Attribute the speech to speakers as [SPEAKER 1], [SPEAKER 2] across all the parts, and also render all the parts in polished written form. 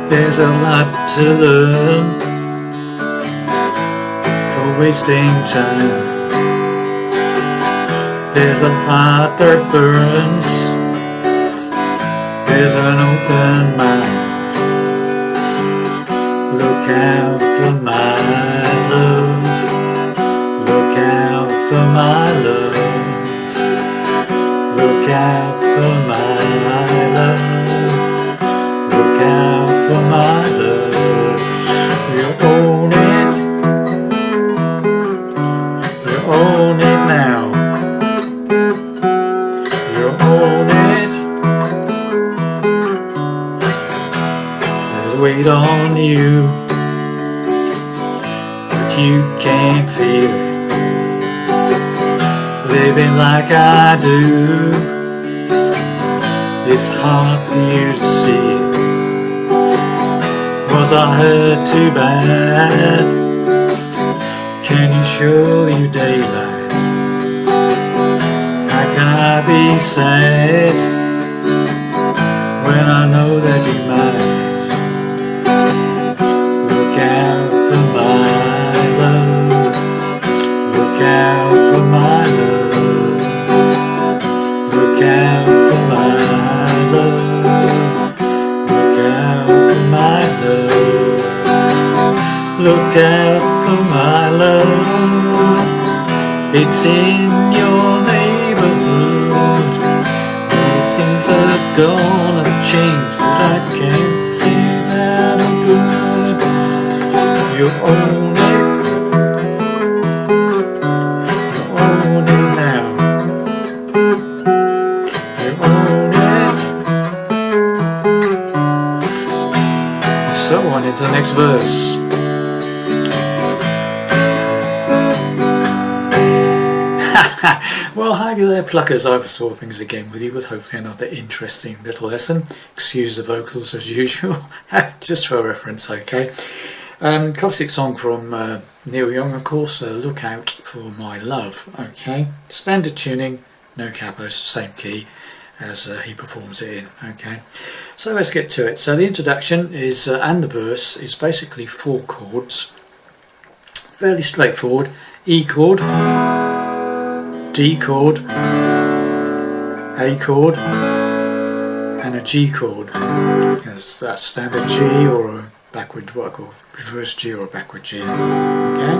[SPEAKER 1] There's a lot to learn for wasting time. There's a heart that burns. There's an open mind. Look out for my love. Look out for my love. Look out for my love. Look out for my love. You own it. You own it now. You own it. There's weight on you, but you can't feel it. Living like I do, it's hard for you to see it. Was I hurt too bad? Can you show you daylight? How can I be sad when I know that you might? Look out for my love. Look out for my love. Look out for my love. Look out for my love. Look out for my love. It's in your neighborhood. Things are gonna change, but I can't see that I'm good. You own it. You own it now. You own it. And so on into the next verse. Well, hi there pluckers, I saw things again with you with hopefully another interesting little lesson. Excuse the vocals as usual, just for reference, okay. Classic song from Neil Young, of course, Look Out for My Love, okay. Standard tuning, no capos, same key as he performs it in, okay. So let's get to it. So the introduction is, and the verse, is basically 4 chords, fairly straightforward. E chord, D chord, A chord, and a G chord. That's that standard G or a backward work or reverse G or a backward G. Okay,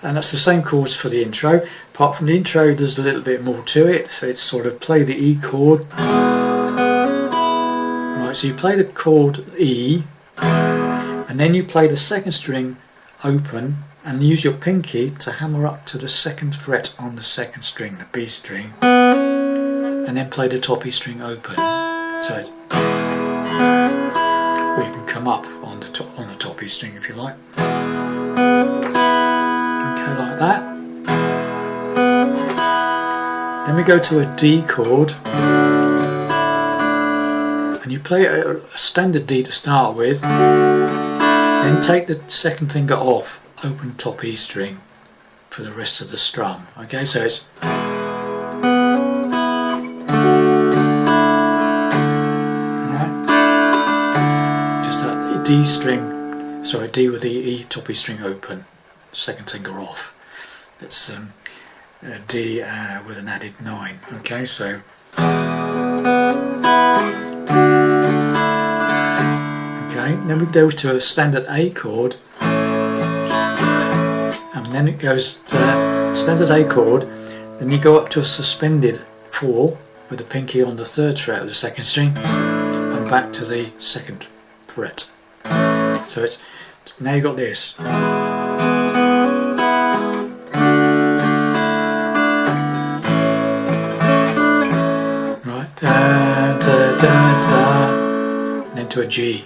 [SPEAKER 1] and that's the same chords for the intro. Apart from the intro, there's a little bit more to it. So it's sort of play the E chord. Right, so you play the chord E, and then you play the second string open. And use your pinky to hammer up to the 2nd fret on the 2nd string, the B string, and then play the top E string open. So it's, or you can come up on the top E string if you like. Okay, like that. Then we go to a D chord, and you play a standard D to start with. Then take the 2nd finger off. Open top E string for the rest of the strum. Okay, so it's alright. Just that D string, sorry, D with the E top E string open, 2nd finger off. That's D with an added 9. Okay, so okay, then we go to a standard A chord. And then it goes to that standard A chord, then you go up to a suspended 4 with the pinky on the 3rd fret of the 2nd string and back to the 2nd fret. So it's, now you've got this. Right, da, da, da, da, and then to a G.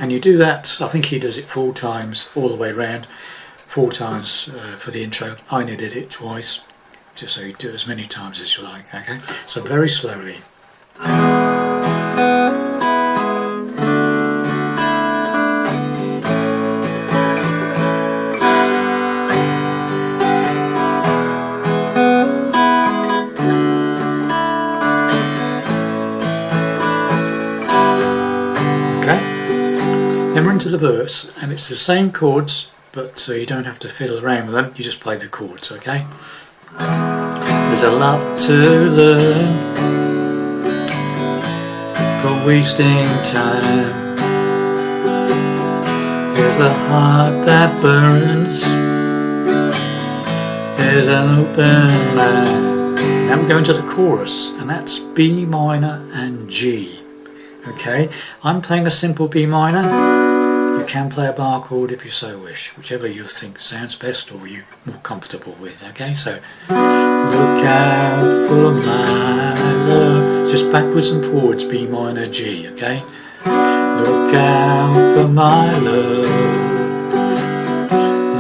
[SPEAKER 1] And you do that, I think he does it 4 times all the way around, 4 times for the intro. I only did it twice, just so you do it as many times as you like, okay? So very slowly. Then we're into the verse, and it's the same chords, but you don't have to fiddle around with them, you just play the chords, okay? There's a lot to learn from wasting time. There's a heart that burns, there's an open mind. Now we're going to the chorus, and that's B minor and G. Okay, I'm playing a simple B minor. You can play a bar chord if you so wish, whichever you think sounds best or you're more comfortable with. Okay, so look out for my love. Just backwards and forwards, B minor, G. Okay, look out for my love.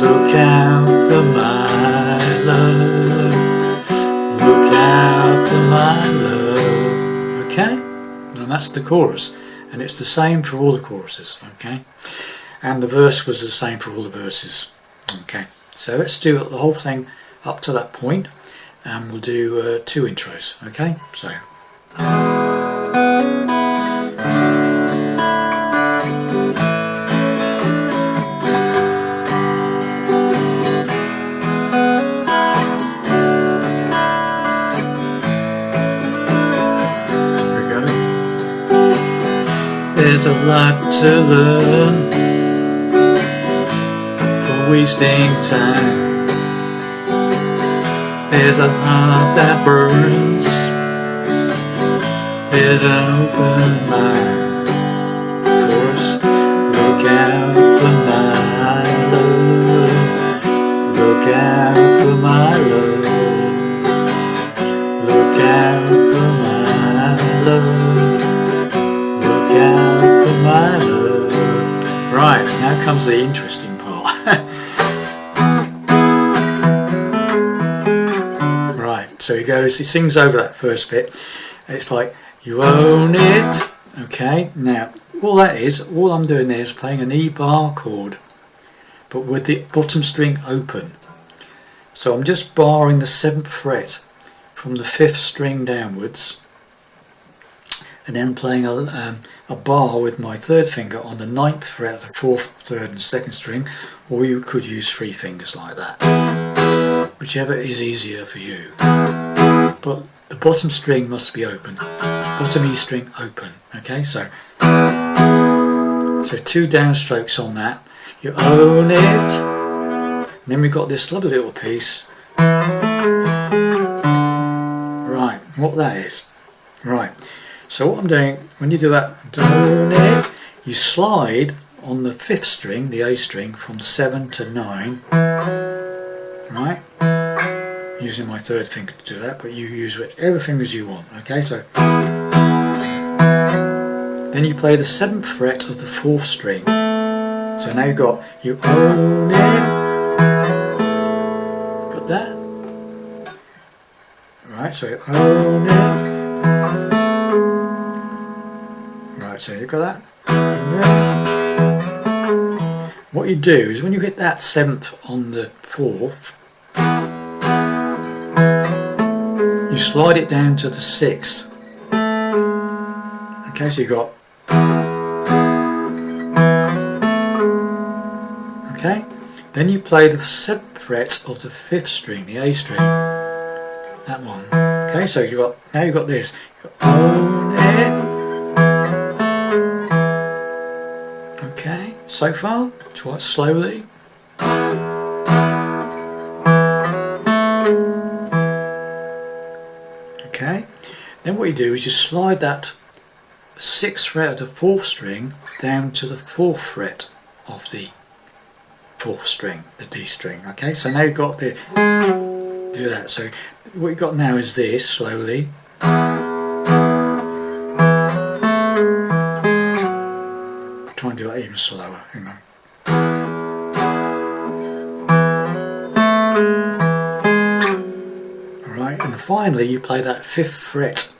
[SPEAKER 1] Look out for my love. Look out for my love. Okay, and that's the chorus, and it's the same for all the choruses. Okay. And the verse was the same for all the verses. Okay, so let's do the whole thing up to that point, and we'll do 2 intros. Okay, so. Here we go. There's a lot to learn, wasting time. There's a heart that burns, there's an open mind. Of course, look out for my love. Look out for my love. Look out for my love. Look out for my love. Right, now comes the interesting part. Right, so he goes, he sings over that first bit, and it's like, you own it. Okay, now all that is, all I'm doing there is playing an E bar chord, but with the bottom string open. So I'm just barring the 7th fret from the 5th string downwards, and then playing a bar with my 3rd finger on the 9th fret of the 4th, 3rd and 2nd string, or you could use 3 fingers like that, whichever is easier for you. But the bottom string must be open, bottom E string open. Okay, so 2 downstrokes on that, you own it, and then we've got this lovely little piece. Right, what that is. Right, so what I'm doing, when you do that, own it, you slide on the 5th string, the A string, from 7 to 9, right, using my 3rd finger to do that, but you use whichever fingers you want. Okay, so then you play the 7th fret of the 4th string. So now you've got, you own it, got that? Right, so you own it. Right, so you got that? What you do is when you hit that 7th on the 4th, you slide it down to the 6th. Okay, so you got, okay, then you play the 7th fret of the 5th string, the A string, that one. Okay, so you got, now you've got this, you got, own it. Okay, so far, try it slowly. Okay, then what you do is you slide that 6th fret of the 4th string down to the 4th fret of the 4th string, the D string. Okay, so now you've got the, do that. So what you've got now is this, slowly. Try and do it even slower, hang on. Alright, and finally you play that 5th fret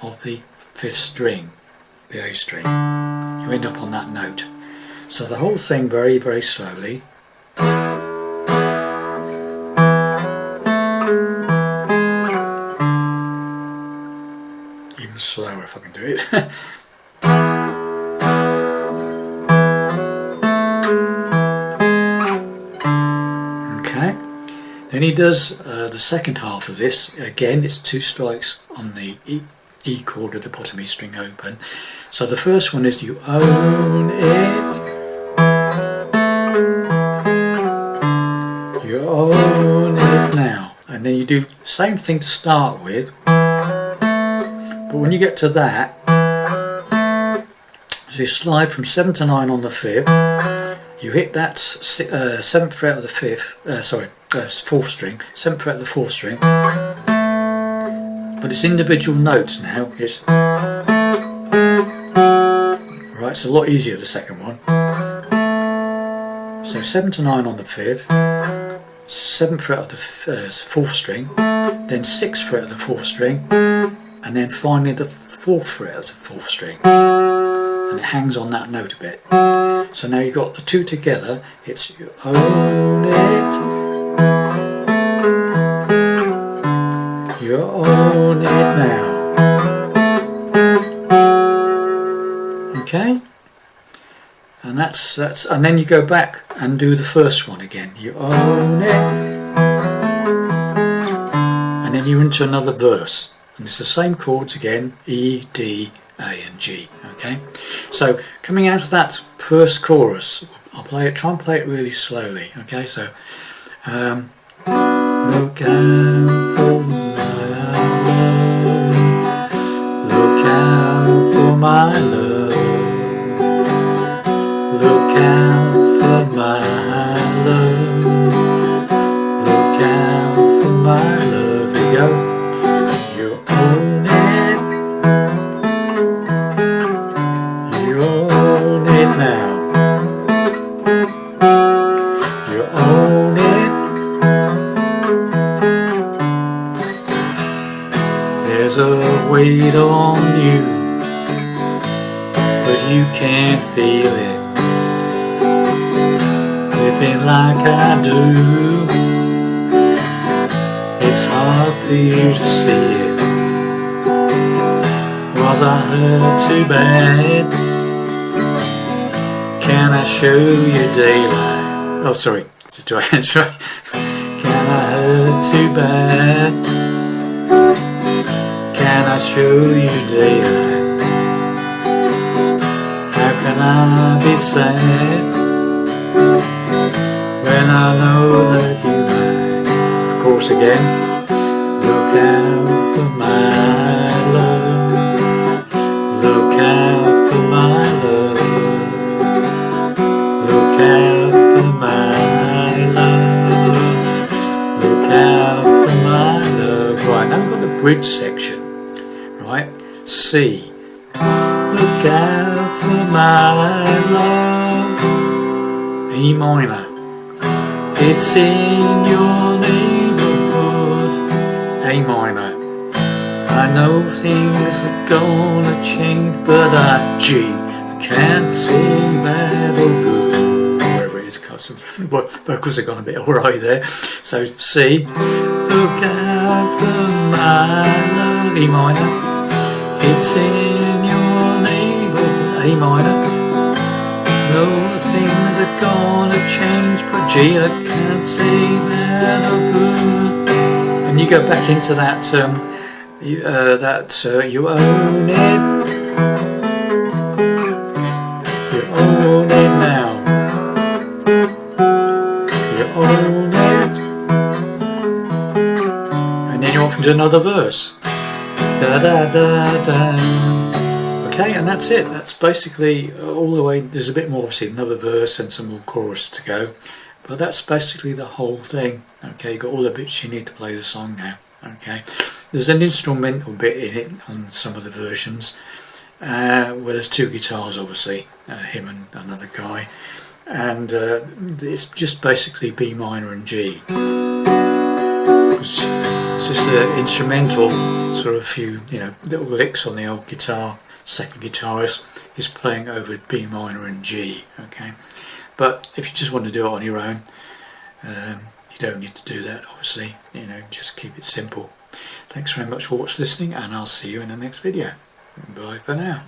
[SPEAKER 1] of the 5th string, the A string. You end up on that note. So the whole thing very, very slowly. Even slower if I can do it. Then he does the second half of this. Again, it's 2 strikes on the E chord of the bottom E string open. So the first one is you own it, you own it now. And then you do the same thing to start with, but when you get to that, so you slide from 7 to 9 on the 5th, you hit that 7th fret of the 4th string, 7th fret of the 4th string, but it's individual notes now. It's right, it's a lot easier the second one. So 7 to 9 on the 5th, 7th fret of the 4th string, then 6th fret of the 4th string, and then finally the 4th fret of the 4th string, and it hangs on that note a bit. So now you've got the 2 together, it's you own it, you own it now. Okay? And that's and then you go back and do the first one again. You own it, and then you're into another verse, and it's the same chords again: E, D, A, and G. Okay, so coming out of that first chorus, I'll try and play it really slowly. Okay, so look out for my love, look out for my love. Look out for my love, look out for my love. Here we go. You own it, you own it now. You own it. There's a weight on you, but you can't feel it. Living like I do, it's hard for you to see it. Was I hurt too bad? Can I show you daylight? Oh, sorry. Sorry. Can I hurt too bad? Can I show you daylight? How can I be sad when I know that you might? Of course again. Look out for my love, look out for my love, look out for my love, look out for my love. Right, now we've got the bridge section. Right, C. Look out for my love, E minor. It's in your neighbourhood, A minor. I know things are gonna change, but G, I can't say bad or good. Wherever it is, but vocals have gone a bit alright there. So C, look out for my love, E minor. It's in your neighbourhood, A minor. No things are gonna change, but G, I can't say bad or good. And you go back into that you own it, you own it now, you own it, and then you're off into another verse. Da da da da. Okay, and that's it. That's basically all the way. There's a bit more, obviously, another verse and some more chorus to go, but that's basically the whole thing. Okay, you've got all the bits you need to play the song now. Okay, there's an instrumental bit in it on some of the versions, where there's 2 guitars, obviously, him and another guy, and it's just basically B minor and G. It's just an instrumental, sort of a few, little licks on the old guitar. Second guitarist is playing over B minor and G. Okay, but if you just want to do it on your own, you don't need to do that, obviously. Just keep it simple. Thanks very much for listening, and I'll see you in the next video. Bye for now.